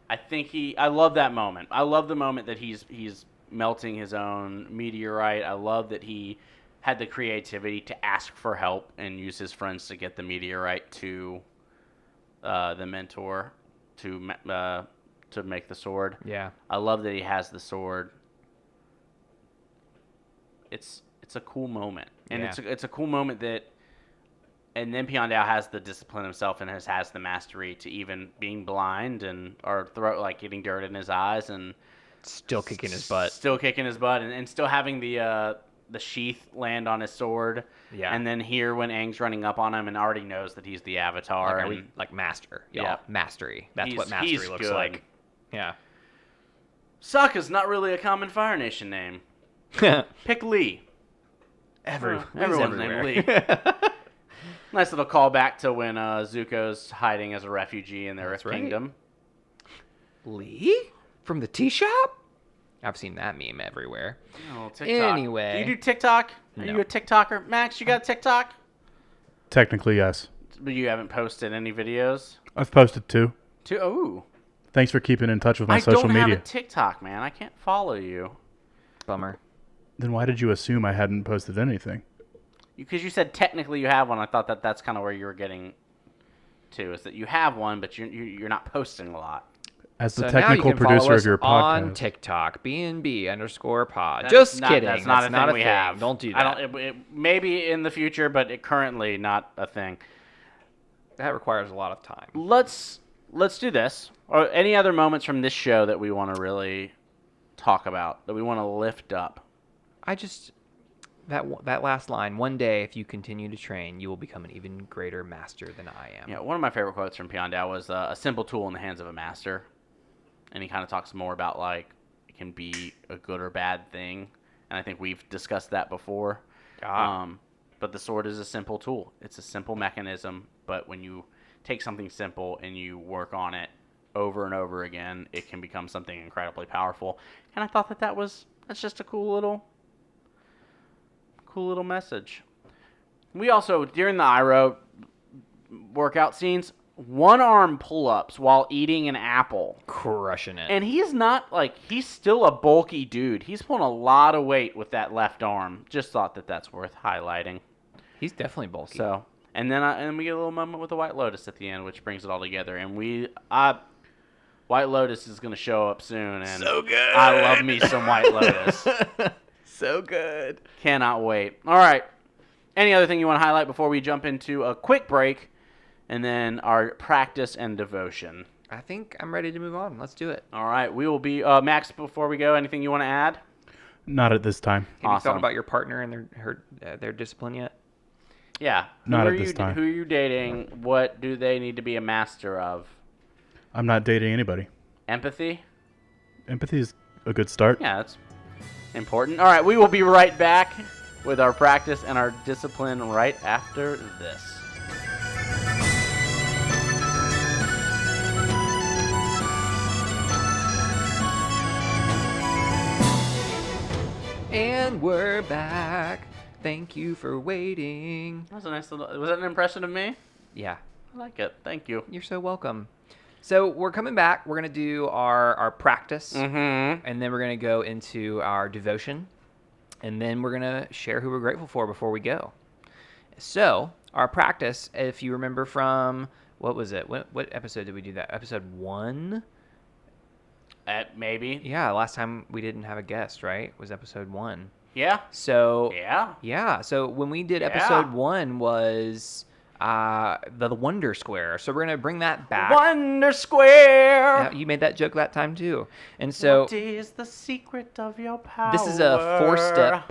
B: I love that moment. I love the moment that he's melting his own meteorite. I love that he had the creativity to ask for help and use his friends to get the meteorite to the mentor to make the sword.
A: Yeah.
B: I love that he has the sword. It's a cool moment. And it's a cool moment that. And then Piandao has the discipline himself and has the mastery to even being blind or getting dirt in his eyes and
A: Still kicking his butt.
B: Still kicking his butt, and still having the sheath land on his sword.
A: Yeah.
B: And then here when Aang's running up on him and already knows that he's the Avatar.
A: Like master. Y'all.
B: Yeah.
A: Mastery. That's what
B: He's
A: mastery looks
B: good.
A: like. Yeah.
B: Sokka's not really a common Fire Nation name. Pick Lee. Everyone's named Lee. Nice little callback to when Zuko's hiding as a refugee in their kingdom.
A: Lee? From the tea shop? I've seen that meme everywhere.
B: Oh, TikTok.
A: Anyway.
B: Do you do TikTok? Are
A: No.
B: you a TikToker? Max, you got a TikTok?
C: Technically, yes.
B: But you haven't posted any videos?
C: I've posted 2.
B: Oh.
C: Thanks for keeping in touch with my
B: I
C: social
B: don't
C: media.
B: have a TikTok, man. I can't follow you.
A: Bummer.
C: Then why did you assume I hadn't posted anything?
B: Because you said technically you have one. I thought that's kind of where you were getting to, is that you have one, but you're not posting a lot.
C: As the
A: So now you
C: technical
A: can follow
C: producer
A: us
C: of your
A: on
C: podcast.
A: TikTok, BNB_pod.
B: That's
A: Just
B: not-
A: kidding.
B: That's not a thing we
A: thing.
B: have.
A: Don't do that.
B: Maybe in the future, but currently not a thing.
A: That requires a lot of time.
B: Let's do this. Or any other moments from this show that we want to really talk about, that we want to lift up.
A: I just that last line. One day, if you continue to train, you will become an even greater master than I am.
B: Yeah, one of my favorite quotes from Piandao was a simple tool in the hands of a master. And he kind of talks more about, like, it can be a good or bad thing. And I think we've discussed that before. But the sword is a simple tool. It's a simple mechanism. But when you take something simple and you work on it over and over again, it can become something incredibly powerful. And I thought that's just a cool little message. We also, during the Iroh workout scenes, one-arm pull-ups while eating an apple.
A: Crushing it.
B: And he's not, he's still a bulky dude. He's pulling a lot of weight with that left arm. Just thought that's worth highlighting.
A: He's definitely bulky.
B: So, and then we get a little moment with the White Lotus at the end, which brings it all together. And White Lotus is going to show up soon. And
A: So good.
B: I love me some White Lotus.
A: So good.
B: Cannot wait. All right. Any other thing you want to highlight before we jump into a quick break and then our practice and devotion?
A: I think I'm ready to move on. Let's do it.
B: All right. We will be Max, before we go, anything you want to add?
C: Not at this time.
A: Have you
B: Awesome.
A: thought about your partner and their discipline yet?
B: Yeah.
C: Not
B: Who
C: at
B: are
C: this time.
B: Who are you dating? What do they need to be a master of?
C: I'm not dating anybody.
B: Empathy?
C: Empathy is a good start.
B: Yeah, that's important. All right. We will be right back with our practice and our discipline right after this.
A: And we're back. Thank you for waiting.
B: That was a nice little. Was that an impression of me?
A: Yeah,
B: I like it. Thank you.
A: you're so welcome. So we're coming back. We're going to do our practice,
B: Mm-hmm.
A: and then we're going to go into our devotion, and then we're going to share who we're grateful for before we go. So our practice, if you remember from, what was it? What episode did we do that? Episode 1?
B: Maybe.
A: Yeah, last time we didn't have a guest, right? Was episode 1.
B: Yeah.
A: So
B: Yeah.
A: So when we did
B: Yeah.
A: episode 1 was the Wonder Square. So we're gonna bring that back.
B: Wonder Square.
A: Yeah, you made that joke that time too. And so
B: What is the secret of your power?
A: this is a four-step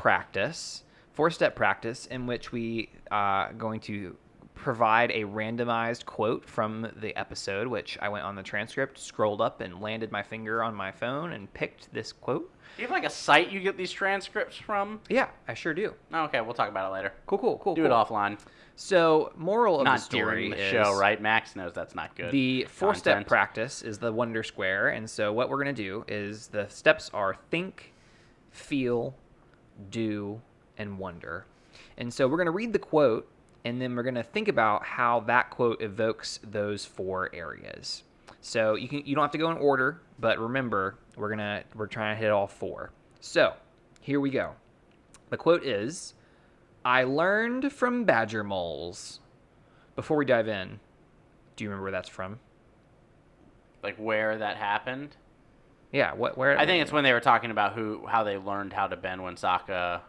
A: practice in which we going to provide a randomized quote from the episode, which I went on the transcript, scrolled up, and landed my finger on my phone and picked this quote.
B: Do you have a site you get these transcripts from?
A: Yeah, I sure do.
B: Oh, okay, we'll talk about it later.
A: Cool.
B: Do it offline.
A: So, moral of the
B: Not
A: story
B: during the
A: is
B: show, right? Max knows that's not good.
A: the four-step
B: content.
A: practice is the Wonder Square, and so what we're going to do is the steps are think, feel, do, and wonder. And so we're going to read the quote, and then we're going to think about how that quote evokes those 4 areas. So you don't have to go in order, but remember, we're trying to hit all 4. So, here we go. The quote is, I learned from badger moles. Before we dive in, do you remember where that's from?
B: Like where that happened?
A: Yeah, where?
B: I think it's when they were talking about how they learned how to bend when Sokka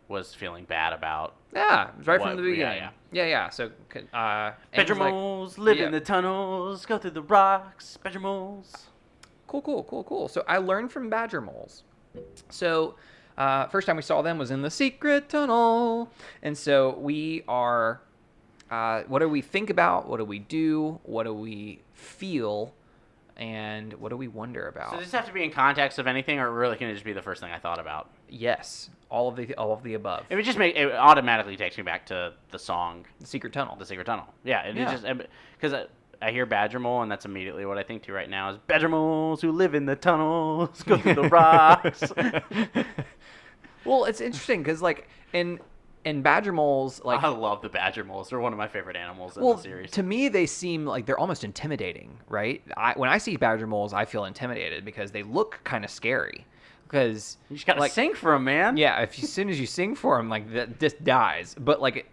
B: was feeling bad about.
A: Yeah, it's right
B: What-
A: from the beginning. Yeah. So,
B: Badger
A: Aang's like,
B: moles live
A: yeah.
B: in the tunnels, go through the rocks. Badger moles.
A: Cool. So I learned from badger moles. So first time we saw them was in the secret tunnel. And so we are, what do we think about? What do we do? What do we feel? And what do we wonder about?
B: So does this have to be in context of anything, or really can it just be the first thing I thought about?
A: Yes, all of the above.
B: It automatically takes me back to the song,
A: The secret tunnel.
B: The Secret Tunnel. Yeah, it
A: Yeah.
B: just because I hear badger mole, and that's immediately what I think to right now is badger moles who live in the tunnels, go through the rocks.
A: Well, it's interesting because like in badger moles, like
B: I love the badger moles. They're one of my favorite animals in
A: well,
B: the series.
A: to me they seem like they're almost intimidating, right? When I see badger moles, I feel intimidated because they look kind of scary. Because
B: You just gotta
A: like,
B: sing for them, man.
A: yeah, as soon as you sing for them, like that just dies. But like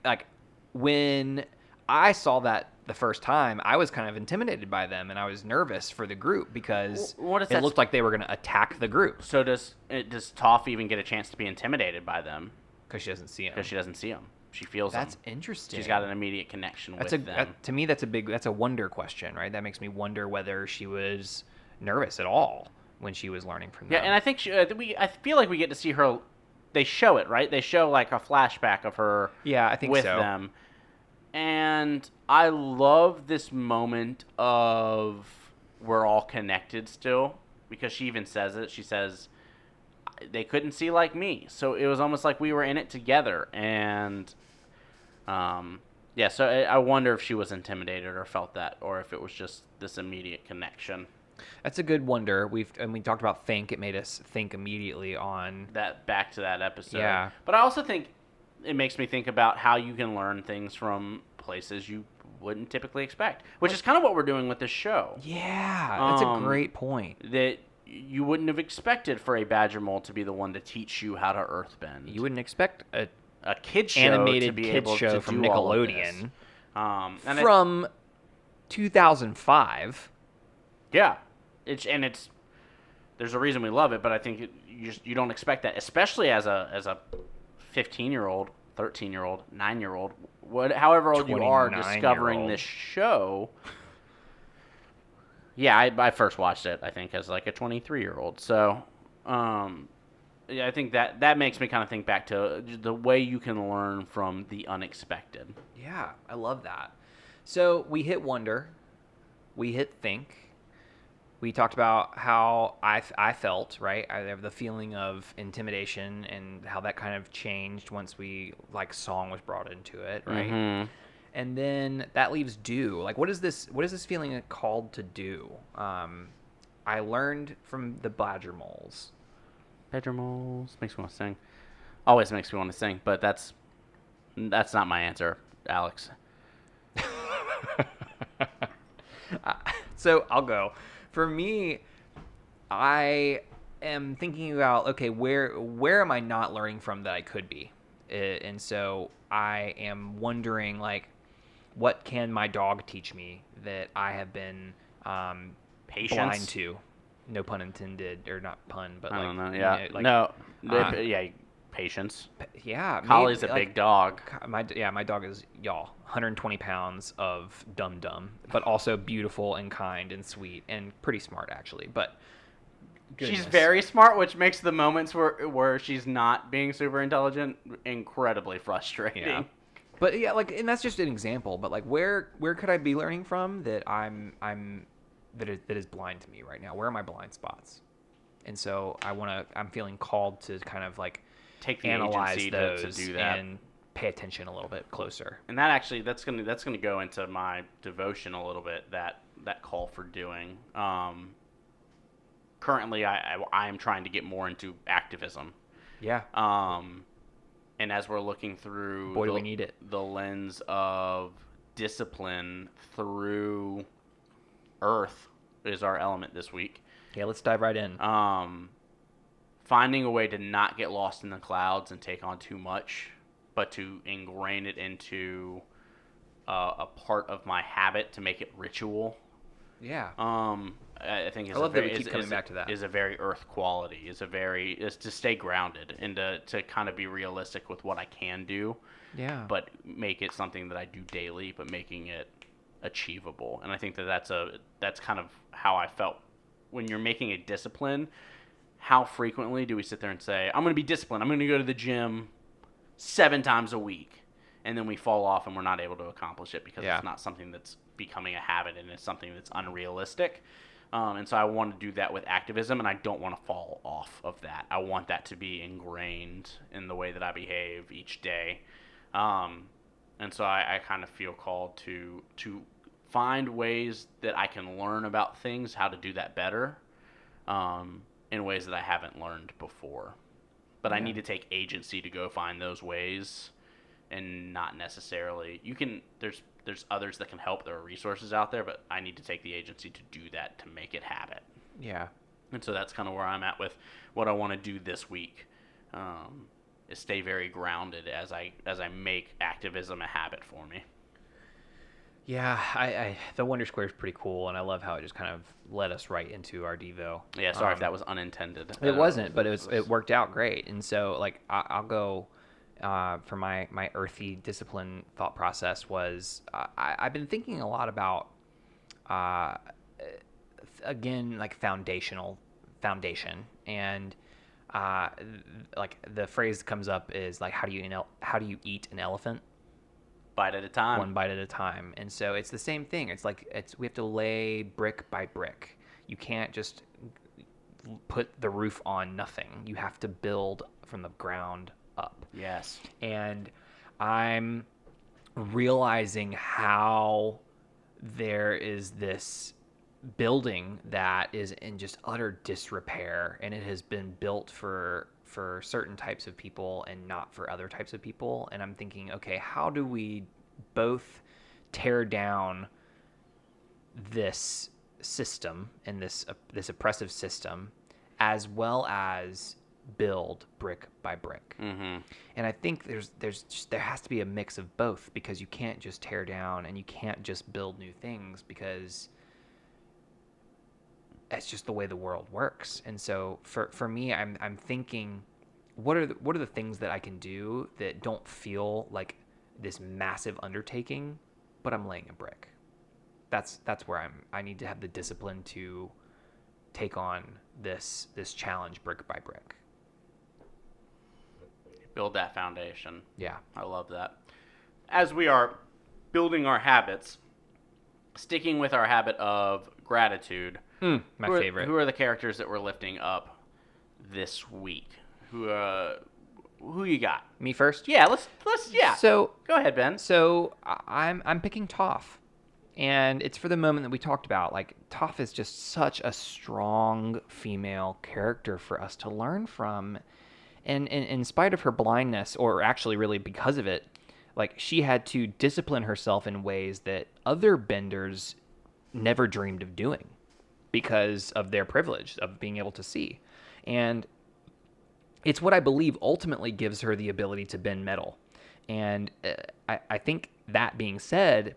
A: when I saw that the first time, I was kind of intimidated by them, and I was nervous for the group because
B: What is
A: it
B: that
A: looked like they were going to attack the group
B: So does Toph even get a chance to be intimidated by them
A: because she doesn't see them.
B: because she doesn't see them? She feels
A: That's
B: them.
A: interesting.
B: She's got an immediate connection with them.
A: To me, that's a wonder question, right? That makes me wonder whether she was nervous at all when she was learning from them.
B: Yeah, and I think I feel like we get to see her. They show it, right? They show like a flashback of her.
A: Yeah, I think
B: with
A: so.
B: them, and I love this moment of we're all connected still because she even says it. She says they couldn't see like me, so it was almost like we were in it together. And yeah, so I wonder if she was intimidated or felt that, or if it was just this immediate connection.
A: That's a good wonder. We talked about think. It made us think immediately on
B: That back to that episode.
A: Yeah.
B: But I also think it makes me think about how you can learn things from places you wouldn't typically expect, which is kind of what we're doing with this show.
A: Yeah, that's a great point.
B: That you wouldn't have expected for a badger mole to be the one to teach you how to earthbend.
A: You wouldn't expect a
B: kid show
A: animated
B: to be
A: kids
B: able
A: show
B: to
A: from
B: do all of this.
A: Nickelodeon
B: And
A: from 2005.
B: yeah, it's there's a reason we love it, but I think you don't expect that, especially as a 15-year-old, 13-year-old, 9-year-old, however old you are, discovering
A: 29-year-old.
B: this show. Yeah, I first watched it, I think, as like a 23-year-old. So, yeah, I think that makes me kind of think back to the way you can learn from the unexpected.
A: Yeah, I love that. So we hit wonder, we hit think. We talked about how I felt, right? I have the feeling of intimidation and how that kind of changed once song was brought into it, right?
B: Mm-hmm.
A: And then that leaves do. Like, what is this feeling called to do? I learned from the badger moles.
B: Badger moles makes me want to sing. Always makes me want to sing, but that's not my answer, Alex.
A: So I'll go. For me, I am thinking about, okay, where am I not learning from that I could be? And so I am wondering, like, what can my dog teach me that I have been
B: Patience?
A: blind to? No pun intended, or not pun, but
B: I
A: like,
B: don't know.
A: you
B: Yeah.
A: know,
B: No. Yeah. Patience.
A: yeah.
B: Collie's
A: maybe,
B: a big dog.
A: My dog is 120 pounds of dum-dum, but also beautiful and kind and sweet and pretty smart actually. But goodness.
B: She's very smart, which makes the moments where she's not being super intelligent incredibly frustrating.
A: Yeah. But yeah, like, and that's just an example. But like, where could I be learning from that that is blind to me right now? Where are my blind spots? And so I'm feeling called to kind of like
B: Take the
A: analyze
B: agency
A: those
B: to do that.
A: and pay attention a little bit closer.
B: And that's gonna go into my devotion a little bit. That call for doing. Currently, I am trying to get more into activism.
A: Yeah.
B: And as we're looking through,
A: Boy, do we need it.
B: The lens of discipline through Earth is our element this week.
A: Yeah, let's dive right in.
B: Finding a way to not get lost in the clouds and take on too much, but to ingrain it into a part of my habit to make it ritual.
A: Yeah.
B: I think
A: I love that we keep coming back to that.
B: Is a very Earth quality. Is to stay grounded and to kind of be realistic with what I can do.
A: Yeah.
B: But make it something that I do daily, but making it achievable. And I think that's kind of how I felt when you're making a discipline, how frequently do we sit there and say, I'm going to be disciplined. I'm going to go to the gym 7 times a week. And then we fall off and we're not able to accomplish it because it's not something that's becoming a habit and it's something that's unrealistic. And so I want to do that with activism, and I don't want to fall off of that. I want that to be ingrained in the way that I behave each day. And so I kind of feel called to find ways that I can learn about things, how to do that better, in ways that I haven't learned before. But I need to take agency to go find those ways, and not necessarily there's others that can help. There are resources out there, but I need to take the agency to do that, to make it habit.
A: Yeah.
B: And so that's kind of where I'm at with what I want to do this week, is stay very grounded as I make activism a habit for me.
A: Yeah, I the Wonder Square is pretty cool, and I love how it just kind of led us right into our Devo.
B: Yeah, sorry if that was unintended.
A: It wasn't, but it worked out great. And so, like, I'll go for my earthy discipline thought process was I've been thinking a lot about again, like foundation, and like the phrase that comes up is like how do you eat an elephant?
B: Bite at a time.
A: One bite at a time. And so it's the same thing. It's like we have to lay brick by brick. You can't just put the roof on nothing. You have to build from the ground up.
B: Yes.
A: And I'm realizing how there is this building that is in just utter disrepair, and it has been built for certain types of people and not for other types of people. And I'm thinking, okay, how do we both tear down this system and this oppressive system, as well as build brick by brick?
B: Mm-hmm.
A: And I think there has to be a mix of both, because you can't just tear down and you can't just build new things, because that's just the way the world works. And so for me, I'm thinking, what are the things that I can do that don't feel like this massive undertaking, but I'm laying a brick. That's where I need to have the discipline to take on this challenge brick by brick.
B: Build that foundation.
A: Yeah.
B: I love that. As we are building our habits, sticking with our habit of gratitude,
A: My favorite.
B: Who are the characters that we're lifting up this week? Who you got?
A: Me first?
B: Yeah, let's
A: So
B: go ahead, Ben.
A: So I'm picking Toph, and it's for the moment that we talked about. Like, Toph is just such a strong female character for us to learn from, and in spite of her blindness, or actually really because of it, like, she had to discipline herself in ways that other benders never dreamed of doing, because of their privilege of being able to see. And it's what I believe ultimately gives her the ability to bend metal. And I think, that being said,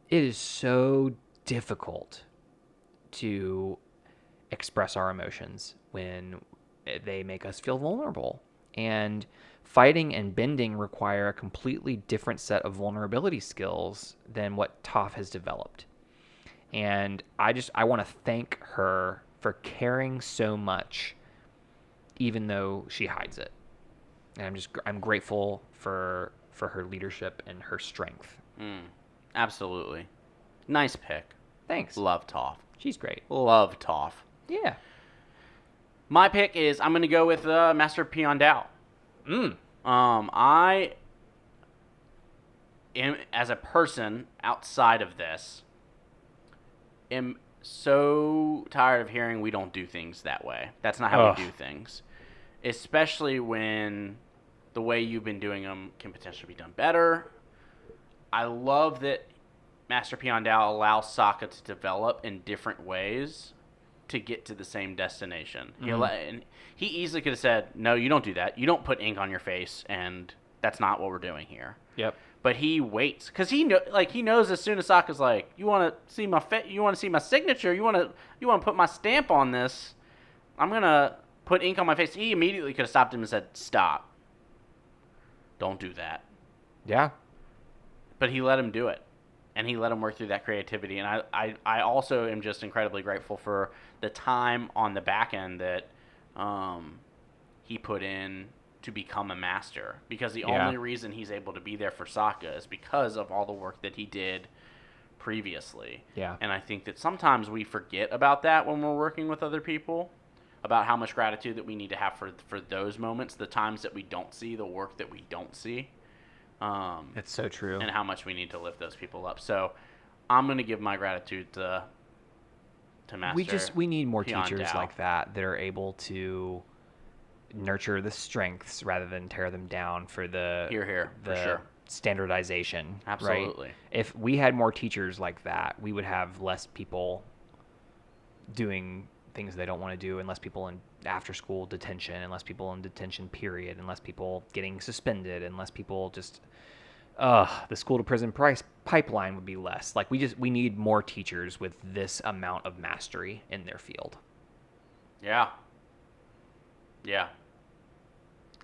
A: it is so difficult to express our emotions when they make us feel vulnerable. And fighting and bending require a completely different set of vulnerability skills than what Toph has developed. And I want to thank her for caring so much, even though she hides it. And I'm grateful for her leadership and her strength.
B: Absolutely. Nice pick.
A: Thanks.
B: Love Toph.
A: She's great.
B: Love Toph.
A: Yeah.
B: My pick is, I'm going to go with Master Peon Dao. I am, as a person outside of this, am so tired of hearing we don't do things that way. That's not how we do things. Especially when the way you've been doing them can potentially be done better. I love that Master Peon Dao allows Sokka to develop in different ways to get to the same destination. And he easily could have said, no, you don't do that. You don't put ink on your face, and that's not what we're doing here.
A: Yep.
B: But he waits, because he knows as soon as Sokka's like, you want to see my signature, you want to put my stamp on this, I'm gonna put ink on my face. He immediately could have stopped him and said, stop, don't do that.
A: Yeah.
B: But he let him do it. and he let him work through that creativity. And I also am just incredibly grateful for the time on the back end that he put in to become a master, because the only reason he's able to be there for Sokka is because of all the work that he did previously.
A: Yeah.
B: And I think that sometimes we forget about that when we're working with other people, about how much gratitude that we need to have for those moments, the times that we don't see, the work that we don't see.
A: It's so true.
B: And how much we need to lift those people up. So I'm going to give my gratitude to Master.
A: We need more
B: Pion
A: teachers
B: Dao.
A: like that are able to nurture the strengths rather than tear them down for the
B: for sure.
A: standardization.
B: Absolutely.
A: Right? If we had more teachers like that, we would have less people doing things they don't want to do, and less people in after school detention, and less people in detention period, and less people getting suspended, and less people just the school to prison pipeline would be less. Like we need more teachers with this amount of mastery in their field.
B: Yeah.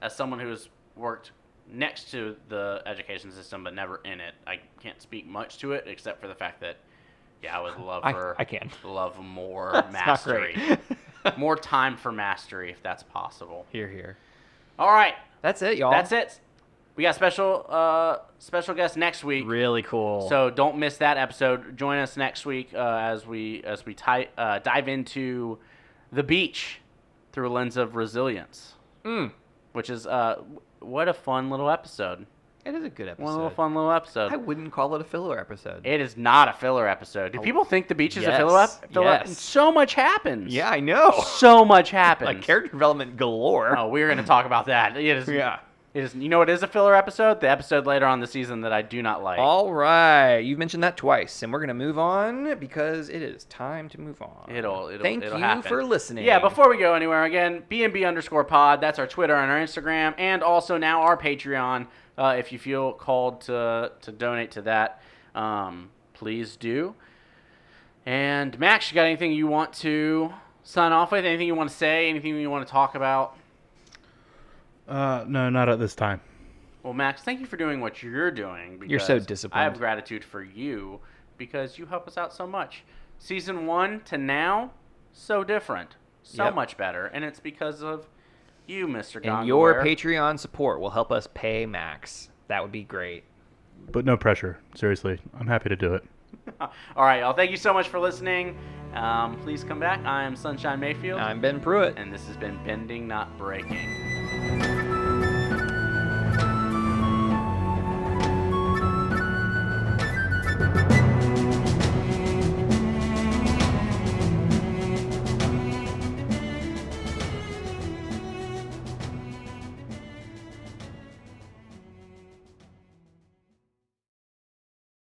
B: As someone who's worked next to the education system but never in it, I can't speak much to it except for the fact that, I would love love more mastery. More time for mastery, if that's possible.
A: Here.
B: All right.
A: That's it, y'all.
B: That's it. We got special guest next week.
A: Really cool.
B: So don't miss that episode. Join us next week as we dive into the beach through a lens of resilience. Which is what a fun little episode.
A: It is a good episode.
B: One fun little episode.
A: I wouldn't call it a filler episode.
B: It is not a filler episode. Do people think the beach is a filler
A: Yes.
B: episode? So much happens.
A: Yeah, I know.
B: So much happens.
A: Like character development galore.
B: Oh, we're going to talk about that. It is.
A: Yeah.
B: It is. You know what is a filler episode? The episode later on the season that I do not like.
A: All right. You've mentioned that twice, and we're going to move on because it is time to move on.
B: Thank
A: you
B: happen.
A: for listening.
B: Yeah, before we go anywhere, again, BNB_pod. That's our Twitter and our Instagram, and also now our Patreon. If you feel called to donate to that, please do. And Max, you got anything you want to sign off with? Anything you want to say? Anything you want to talk about?
C: No, not at this time.
B: Well, Max, thank you for doing what you're doing.
A: You're so
B: because
A: disciplined.
B: I have gratitude for you because you help us out so much. Season 1 to now, so different. So much better. And it's because of you, Mr. Gondaware.
A: And your Patreon support will help us pay Max. That would be great.
C: But no pressure. Seriously, I'm happy to do it.
B: All right, y'all. Thank you so much for listening. Please come back. I am Sunshine Mayfield.
A: I'm Ben Pruitt.
B: And this has been Bending, Not Breaking.